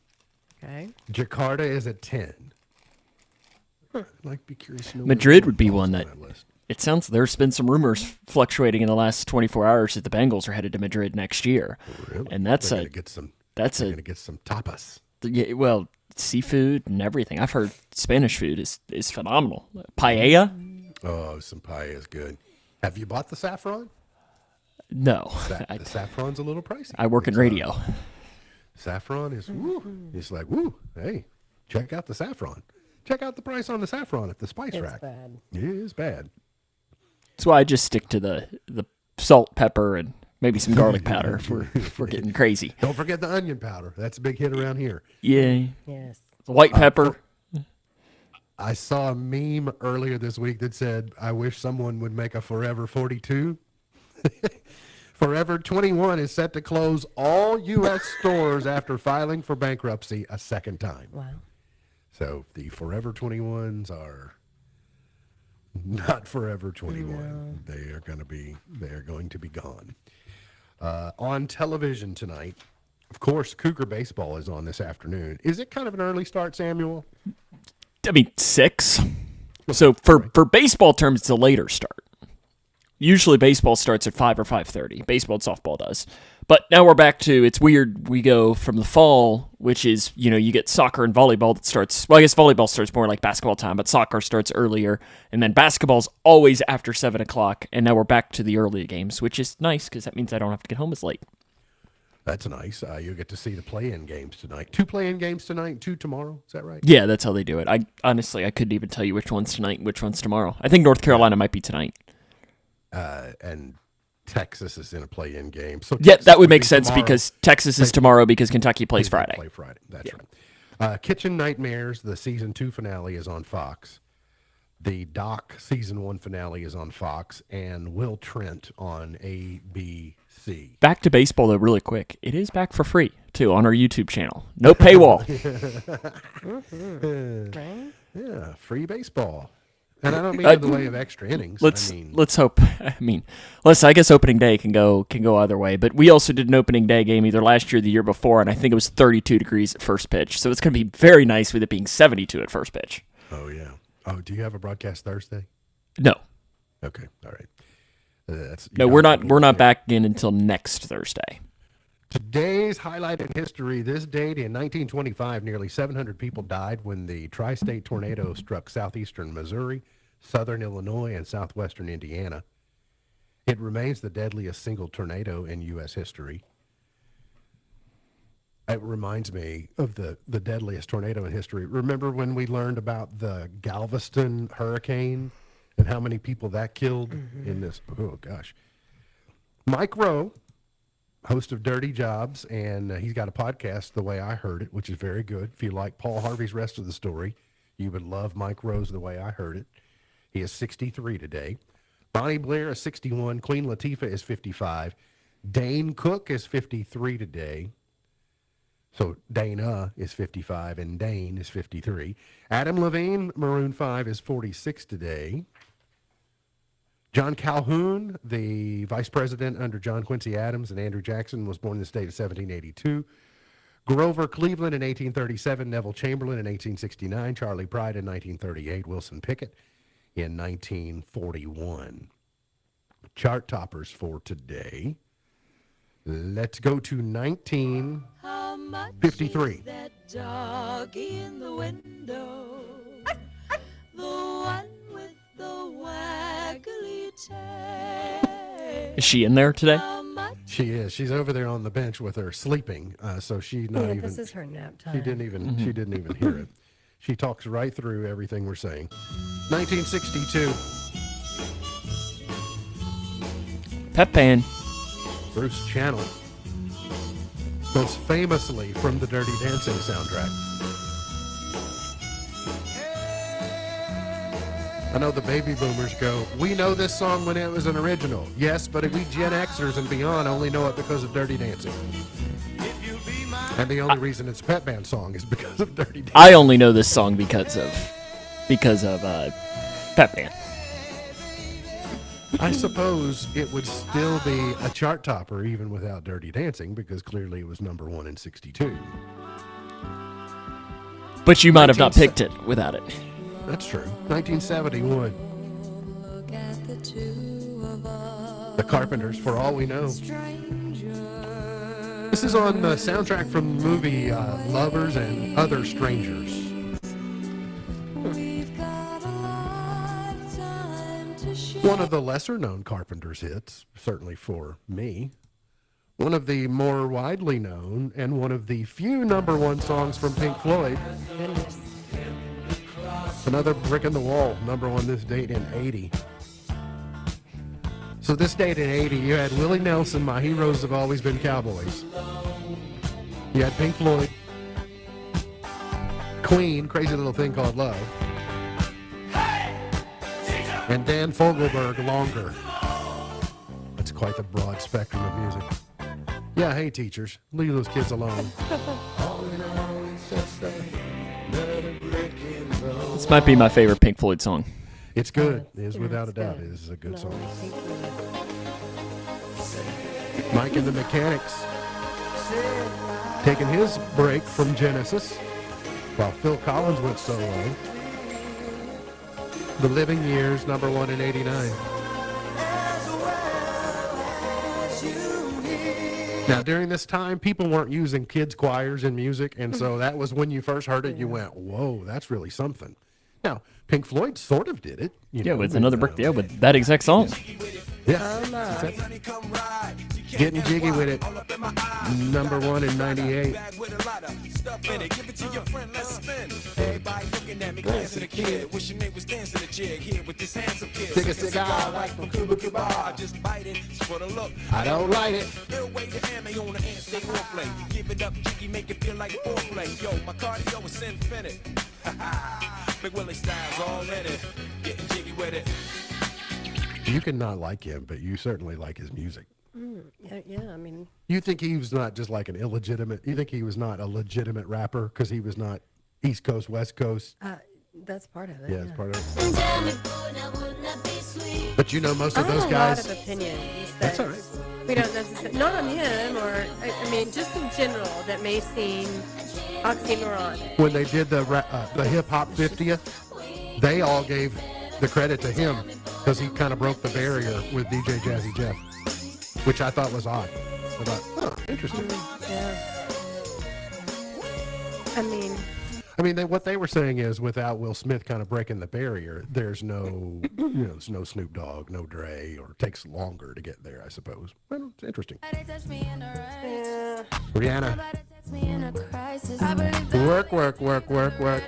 Okay. Jakarta is at 10. I'd like to be curious to know. Madrid would be one that... It sounds there's been some rumors fluctuating in the last 24 hours that the Bengals are headed to Madrid next year. Really? And that's they're gonna get some tapas. Yeah, well, seafood and everything. I've heard Spanish food is phenomenal. Paella? Oh, some paella is good. Have you bought the saffron? No. The saffron's a little pricey. I work in radio. Saffron is it's like hey, check out the saffron. Check out the price on the saffron at the spice rack. Bad. It is bad. That's why I just stick to the salt, pepper, and maybe some garlic powder if we're getting crazy. Don't forget the onion powder. That's a big hit around here. Yeah. Yes. The white pepper. I saw a meme earlier this week that said, I wish someone would make a Forever 42. Forever 21 is set to close all U.S. stores after filing for bankruptcy a second time. Wow. So the Forever 21s are not Forever 21. No. They are going to be gone. On television tonight, Of course, Cougar baseball is on this afternoon. Is it kind of an early start, Samuel? I mean, 6. So for baseball terms, it's a later start. Usually baseball starts at 5 or 5:30. Baseball and softball does. But now we're back to, it's weird, we go from the fall, which is, you get soccer and volleyball that starts, well, I guess volleyball starts more like basketball time, but soccer starts earlier. And then basketball's always after 7 o'clock. And now we're back to the early games, which is nice because that means I don't have to get home as late. That's nice. You'll get to see the play-in games tonight. 2 play-in games tonight, 2 tomorrow. Is that right? Yeah, that's how they do it. I couldn't even tell you which one's tonight and which one's tomorrow. I think North Carolina might be tonight. And Texas is in a play-in game. So yeah, Texas that would make sense tomorrow. because Texas is tomorrow because Kentucky plays Friday. Play Friday. That's right. Kitchen Nightmares, the season 2 finale is on Fox. The Doc season 1 finale is on Fox, and Will Trent on ABC. Back to baseball though, really quick. It is back for free too on our YouTube channel. No paywall. Yeah, free baseball. And I don't mean in the way of extra innings. Let's hope. I guess opening day can go either way. But we also did an opening day game either last year or the year before, and I think it was 32 degrees at first pitch. So it's going to be very nice with it being 72 at first pitch. Oh yeah. Oh, do you have a broadcast Thursday? No. Okay. All right. We're not back in until next Thursday. Today's highlight in history, this date in 1925, nearly 700 people died when the tri-state tornado struck southeastern Missouri, southern Illinois, and southwestern Indiana. It remains the deadliest single tornado in U.S. history. It reminds me of the deadliest tornado in history. Remember when we learned about the Galveston hurricane and how many people that killed in this? Oh, gosh. Mike Rowe, host of Dirty Jobs, and he's got a podcast, The Way I Heard It, which is very good. If you like Paul Harvey's rest of the story, you would love Mike Rowe's The Way I Heard It. He is 63 today. Bonnie Blair is 61. Queen Latifah is 55. Dane Cook is 53 today. So Dana is 55 and Dane is 53. Adam Levine, Maroon 5, is 46 today. John Calhoun, the vice president under John Quincy Adams and Andrew Jackson, was born in the state of 1782. Grover Cleveland in 1837. Neville Chamberlain in 1869. Charlie Pride in 1938. Wilson Pickett in 1941. Chart toppers for today. Let's go to 1953. That dog in the window, the one with the waggly tail. Is she in there today? She is. She's over there on the bench with her sleeping. So she's not even. This is her nap time. She didn't even hear it. She talks right through everything we're saying. 1962. Pep Band. Bruce Channel, most famously from the Dirty Dancing soundtrack. I know the baby boomers go, we know this song when it was an original. Yes, but we Gen Xers and beyond only know it because of Dirty Dancing. And the only reason it's a Pep Band song is because of Dirty Dancing. I only know this song because of Pep Band. I suppose it would still be a chart topper even without Dirty Dancing because clearly it was number 1 in 62. But you might have not picked it without it. That's true. 1971. The Carpenters, For All We Know. This is on the soundtrack from the movie Lovers and Other Strangers. One of the lesser-known Carpenters hits, certainly for me. One of the more widely known and one of the few number 1 songs from Pink Floyd. Goodness. Another brick in the wall, number 1 this date in 80. So this date in 80, you had Willie Nelson, My Heroes Have Always Been Cowboys. You had Pink Floyd. Queen, Crazy Little Thing Called Love. And Dan Fogelberg, Longer. That's quite the broad spectrum of music. Yeah, hey teachers, leave those kids alone. This might be my favorite Pink Floyd song. It's good. It is without a doubt. It is a good song. Mike and the Mechanics. taking his break from Genesis while Phil Collins went solo. The Living Years, number 1 in 89. Now, during this time, people weren't using kids' choirs in music, and so that was when you first heard it, you went, whoa, that's really something. Now, Pink Floyd sort of did it. Yeah, with Another Brick, yeah, with that exact song. Yeah. Getting Jiggy with it. Number 1 in 98. Take a cigar like from Cuba Cuba. I don't like it. Give it up, Jiggy, make it feel like foreplay. Yo, my cardio is infinite. Big Willie style's all in it. Getting jiggy with it. You can not like him, but you certainly like his music. Yeah, I mean. You think he was not just like an illegitimate, you think he was not a legitimate rapper because he was not East Coast, West Coast? That's part of it. Yeah, it's part of it. But you know, most of those I guys. have a lot of opinions. That's all right. We don't necessarily, not on him, or, I mean, just in general, that may seem oxymoron. When they did the Hip Hop 50th, they all gave the credit to him because he kind of broke the barrier with DJ Jazzy Jeff, which I thought was odd. I thought, oh, interesting. Yeah. I mean, what they were saying is, without Will Smith kind of breaking the barrier, there's no, there's no Snoop Dogg, no Dre, or it takes longer to get there, I suppose. Well, it's interesting. Yeah. Rihanna. Work, work, work, work, work.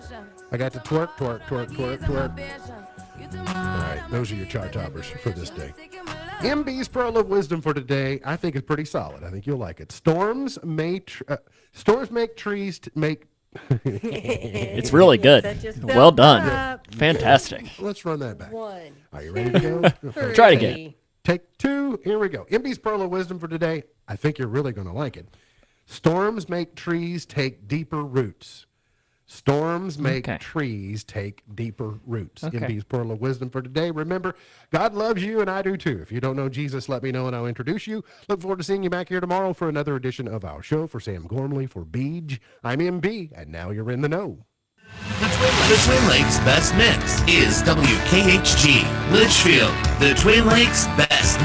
I got to twerk, twerk, twerk, twerk, twerk. All right, those are your chart toppers for this day. MB's Pearl of Wisdom for today, I think, is pretty solid. I think you'll like it. Storms make trees make. It's really good. Well done. Fantastic. Let's run that back. 1. Are you ready to go? Try it again. Take 2. Here we go. MB's Pearl of Wisdom for today. I think you're really going to like it. Storms make trees take deeper roots. Storms make trees take deeper roots. Okay. MB's Pearl of Wisdom for today. Remember, God loves you, and I do too. If you don't know Jesus, let me know, and I'll introduce you. Look forward to seeing you back here tomorrow for another edition of our show. For Sam Gormley, for Beej, I'm MB, and now you're in the know. The Twin Lakes Best Mix is WKHG, Litchfield, the Twin Lakes Best Mix.